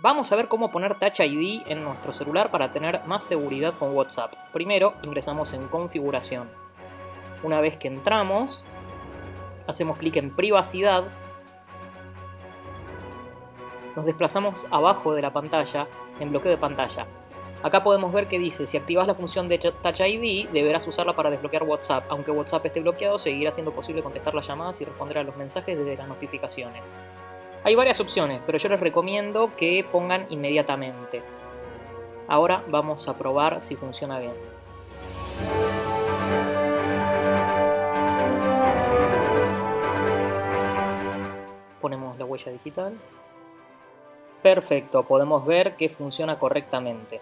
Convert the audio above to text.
Vamos a ver cómo poner Touch ID en nuestro celular para tener más seguridad con WhatsApp. Primero ingresamos en configuración. Una vez que entramos, hacemos clic en privacidad. Nos desplazamos abajo de la pantalla en bloqueo de pantalla. Acá podemos ver que dice, si activas la función de Touch ID, deberás usarla para desbloquear WhatsApp. Aunque WhatsApp esté bloqueado, seguirá siendo posible contestar las llamadas y responder a los mensajes desde las notificaciones. Hay varias opciones, pero yo les recomiendo que pongan inmediatamente. Ahora vamos a probar si funciona bien. Ponemos la huella digital. Perfecto, podemos ver que funciona correctamente.